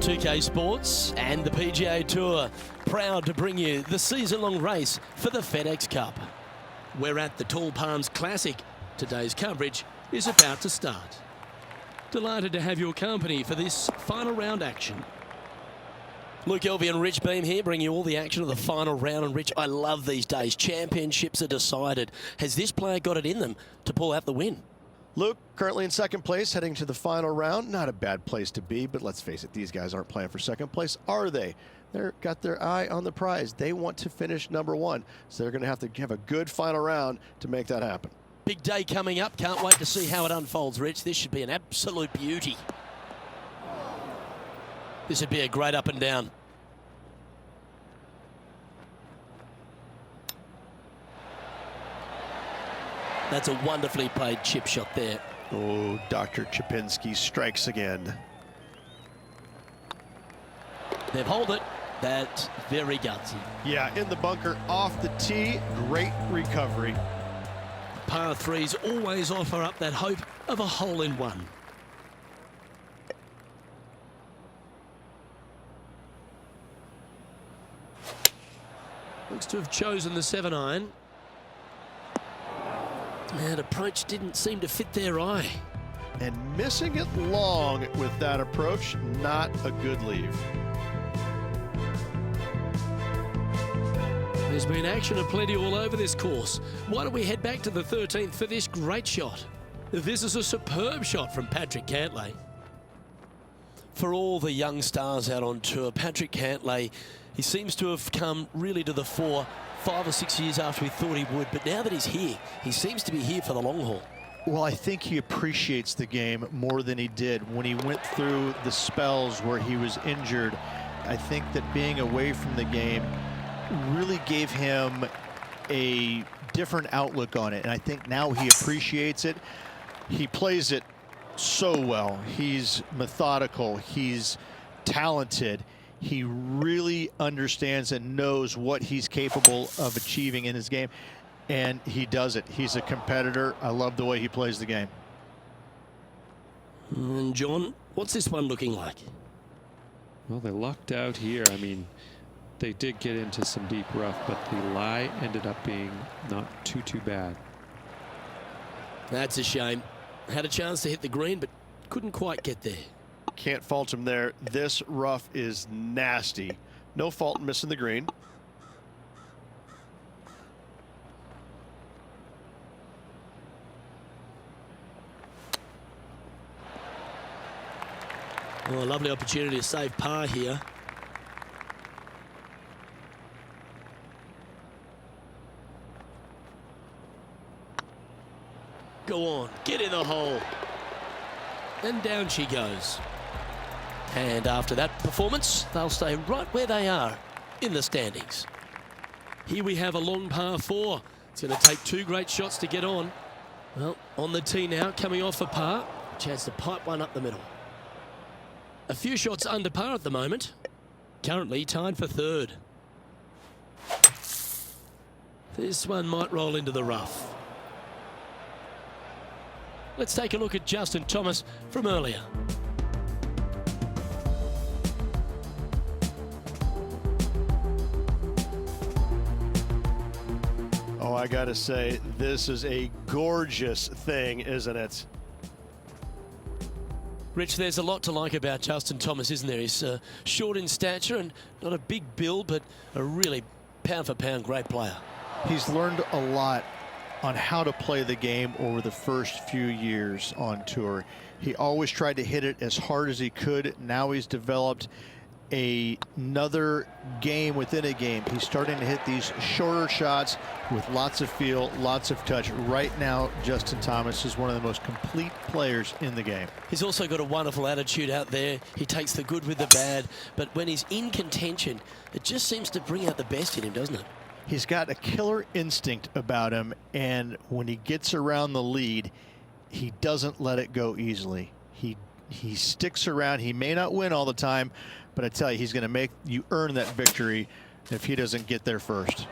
2K Sports and the PGA Tour, proud to bring you the season-long race for the FedEx Cup. We're at the Tall Palms Classic. Today's coverage is about to start. Delighted to have your company for this final round action. Luke Elvey and Rich Beam here, bringing you all the action of the final round. And Rich, I love these days. Championships are decided. Has this player got it in them to pull out the win? Luke, currently in second place, heading to the final round. Not a bad place to be, but let's face it, these guys aren't playing for second place, are they? They've got their eye on the prize. They want to finish number one, so they're going to have a good final round to make that happen. Big day coming up. Can't wait to see how it unfolds, Rich. This should be an absolute beauty. This would be a great up and down. That's a wonderfully played chip shot there. Oh, Dr. Chipinski strikes again. They've held it. That's very gutsy. Yeah, in the bunker, off the tee, great recovery. Par threes always offer up that hope of a hole-in-one. Looks to have chosen the 7-iron. That approach didn't seem to fit their eye. And missing it long with that approach, not a good leave. There's been action aplenty all over this course. Why don't we head back to the 13th for this great shot? This is a superb shot from Patrick Cantlay. For all the young stars out on tour, Patrick Cantlay, he seems to have come really to the fore 5 or 6 years after we thought he would. But now that he's here, he seems to be here for the long haul. Well, I think he appreciates the game more than he did when he went through the spells where he was injured. I think that being away from the game really gave him a different outlook on it, and I think now he appreciates it. He plays it so well. He's methodical, he's talented, he really understands and knows what he's capable of achieving in his game, and he does it. He's a competitor. I love the way he plays the game. And John, what's this one looking like? Well, they lucked out here. I mean, they did get into some deep rough, but the lie ended up being not too bad. That's a shame. Had a chance to hit the green, but couldn't quite get there. Can't fault him there. This rough is nasty. No fault in missing the green. Well, a lovely opportunity to save par here. Go on, get in the hole. And down she goes. And after that performance, they'll stay right where they are in the standings. Here we have a long par 4. It's going to take 2 great shots to get on. Well, on the tee now, coming off a par. Chance to pipe one up the middle. A few shots under par at the moment. Currently tied for 3rd. This one might roll into the rough. Let's take a look at Justin Thomas from earlier. Oh, I gotta say, this is a gorgeous thing, isn't it? Rich, there's a lot to like about Justin Thomas, isn't there? He's short in stature and not a big build, but a really pound-for-pound great player. He's learned a lot on how to play the game over the first few years on tour. He always tried to hit it as hard as he could. Now he's developed another game within a game. He's starting to hit these shorter shots with lots of feel, lots of touch. Right now, Justin Thomas is one of the most complete players in the game. He's also got a wonderful attitude out there. He takes the good with the bad, but when he's in contention, it just seems to bring out the best in him, doesn't it? He's got a killer instinct about him, and when he gets around the lead, he doesn't let it go easily. He sticks around. He may not win all the time, but I tell you, he's going to make you earn that victory if he doesn't get there first.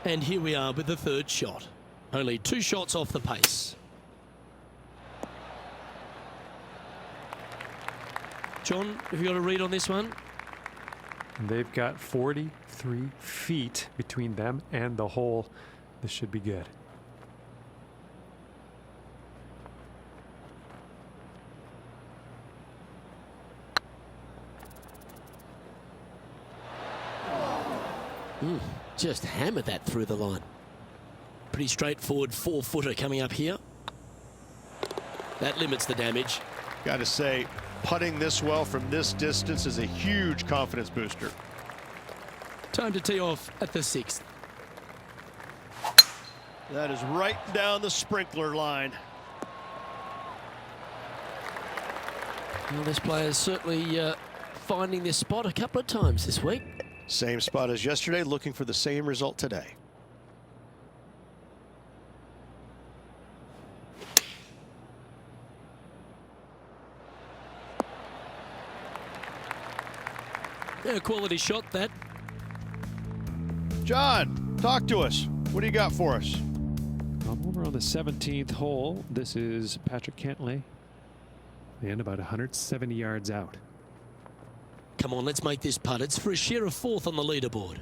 And here we are with the 3rd shot. Only 2 shots off the pace. John, have you got a read on this one? They've got 43 feet between them and the hole. This should be good. Just hammered that through the line. Pretty straightforward 4-footer coming up here. That limits the damage. Got to say, putting this well from this distance is a huge confidence booster. Time to tee off at the 6th. That is right down the sprinkler line. Well, this player is certainly finding this spot a couple of times this week. Same spot as yesterday, looking for the same result today. Yeah, quality shot that. John, talk to us. What do you got for us? I'm over on the 17th hole. This is Patrick Cantlay. And about 170 yards out. Come on, let's make this putt. It's for a share of 4th on the leaderboard.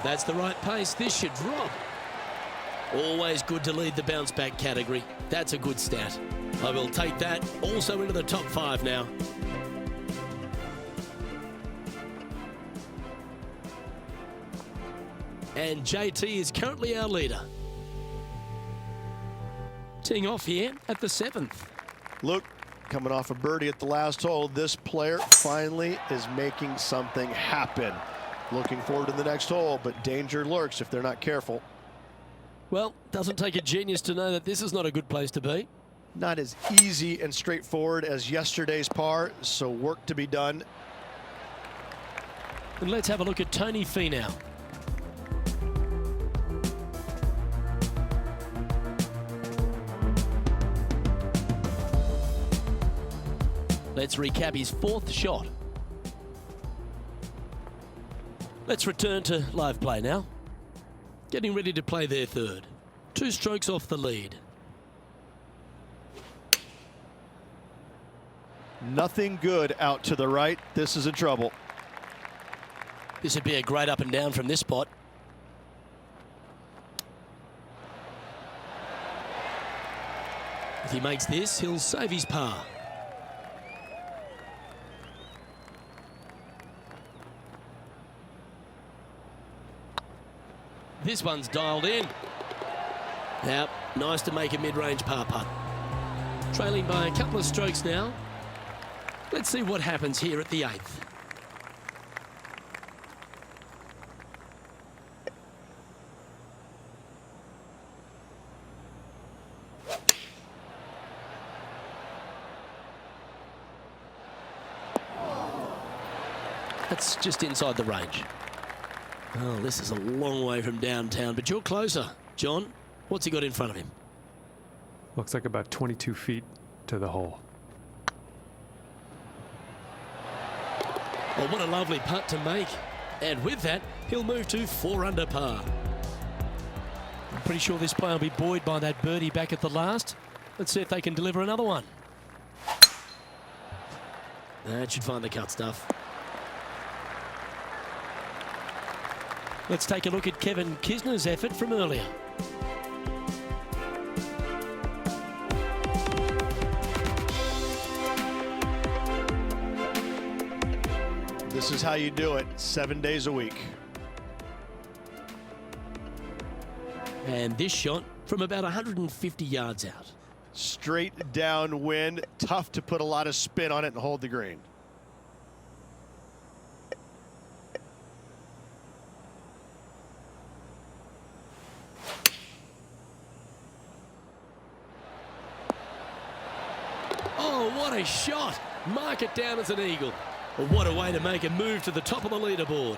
That's the right pace. This should drop. Always good to lead the bounce back category. That's a good stat. I will take that. Also into the top 5 now. And JT is currently our leader. Teeing off here at the 7th. Luke, coming off a birdie at the last hole, this player finally is making something happen. Looking forward to the next hole, but danger lurks if they're not careful. Well, doesn't take a genius to know that this is not a good place to be. Not as easy and straightforward as yesterday's par, so work to be done. And let's have a look at Tony Finau. Let's recap his 4th shot. Let's return to live play now. Getting ready to play their 3rd. 2 strokes off the lead. Nothing good out to the right. This is in trouble. This would be a great up and down from this spot. If he makes this, he'll save his par. This one's dialed in. Now, nice to make a mid-range par putt. Trailing by a couple of strokes now. Let's see what happens here at the 8th. That's just inside the range. Oh, this is a long way from downtown, but you're closer. John, what's he got in front of him? Looks like about 22 feet to the hole. Well, what a lovely putt to make. And with that, he'll move to 4 under par. I'm pretty sure this player will be buoyed by that birdie back at the last. Let's see if they can deliver another one. That should find the cut stuff. Let's take a look at Kevin Kisner's effort from earlier. This is how you do it, 7 days a week. And this shot from about 150 yards out. Straight downwind, tough to put a lot of spin on it and hold the green. Oh, what a shot. Mark it down as an eagle. Well, what a way to make a move to the top of the leaderboard.